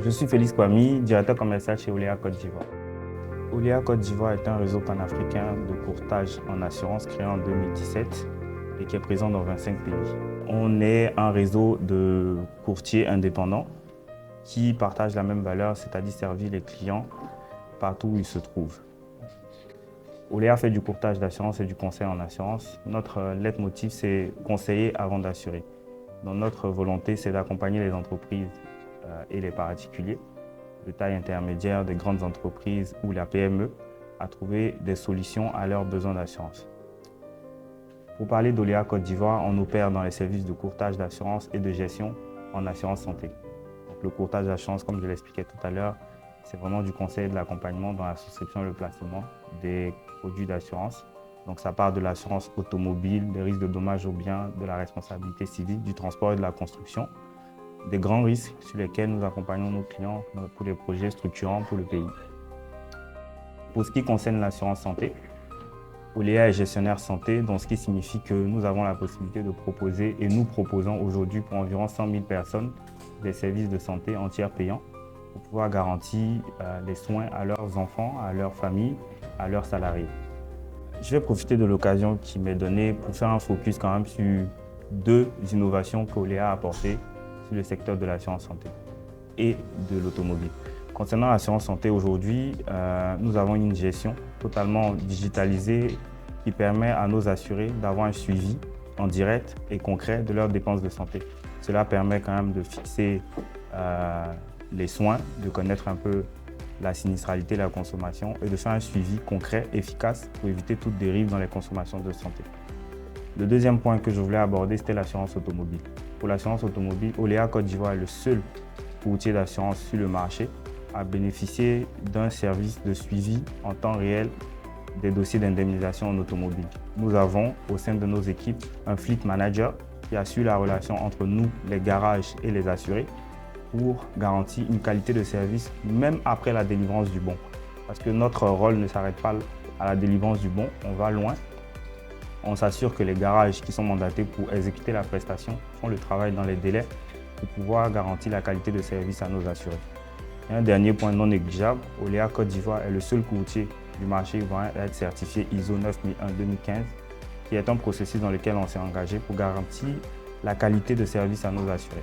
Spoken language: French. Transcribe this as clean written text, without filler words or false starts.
Je suis Félix Kwami, directeur commercial chez Oléa Côte d'Ivoire. Oléa Côte d'Ivoire est un réseau panafricain de courtage en assurance créé en 2017 et qui est présent dans 25 pays. On est un réseau de courtiers indépendants qui partagent la même valeur, c'est-à-dire servir les clients partout où ils se trouvent. Oléa fait du courtage d'assurance et du conseil en assurance. Notre leitmotiv, c'est conseiller avant d'assurer. Donc notre volonté, c'est d'accompagner les entreprises et les particuliers de taille intermédiaire, des grandes entreprises ou la PME à trouver des solutions à leurs besoins d'assurance. Pour parler d'Oléa Côte d'Ivoire, on opère dans les services de courtage d'assurance et de gestion en assurance santé. Donc, le courtage d'assurance, comme je l'expliquais tout à l'heure, c'est vraiment du conseil et de l'accompagnement dans la souscription et le placement des produits d'assurance. Donc ça part de l'assurance automobile, des risques de dommages aux biens, de la responsabilité civile, du transport et de la construction, des grands risques sur lesquels nous accompagnons nos clients pour des projets structurants pour le pays. Pour ce qui concerne l'assurance santé, Oléa est gestionnaire santé, donc ce qui signifie que nous avons la possibilité de proposer et nous proposons aujourd'hui pour environ 100 000 personnes des services de santé en tiers payants pour pouvoir garantir les soins à leurs enfants, à leurs familles, à leurs salariés. Je vais profiter de l'occasion qui m'est donnée pour faire un focus quand même sur deux innovations qu'Oléa a apportées sur le secteur de l'assurance santé et de l'automobile. Concernant l'assurance santé aujourd'hui, nous avons une gestion totalement digitalisée qui permet à nos assurés d'avoir un suivi en direct et concret de leurs dépenses de santé. Cela permet quand même de fixer les soins, de connaître un peu la sinistralité, la consommation et de faire un suivi concret, efficace pour éviter toute dérive dans les consommations de santé. Le deuxième point que je voulais aborder, c'était l'assurance automobile. Pour l'assurance automobile, Oléa Côte d'Ivoire est le seul courtier d'assurance sur le marché à bénéficier d'un service de suivi en temps réel des dossiers d'indemnisation en automobile. Nous avons au sein de nos équipes un fleet manager qui assure la relation entre nous, les garages et les assurés pour garantir une qualité de service même après la délivrance du bon. Parce que notre rôle ne s'arrête pas à la délivrance du bon, on va loin. On s'assure que les garages qui sont mandatés pour exécuter la prestation font le travail dans les délais pour pouvoir garantir la qualité de service à nos assurés. Et un dernier point non négligeable, Oléa Côte d'Ivoire est le seul courtier du marché ivoirien à être certifié ISO 9001-2015, qui est un processus dans lequel on s'est engagé pour garantir la qualité de service à nos assurés.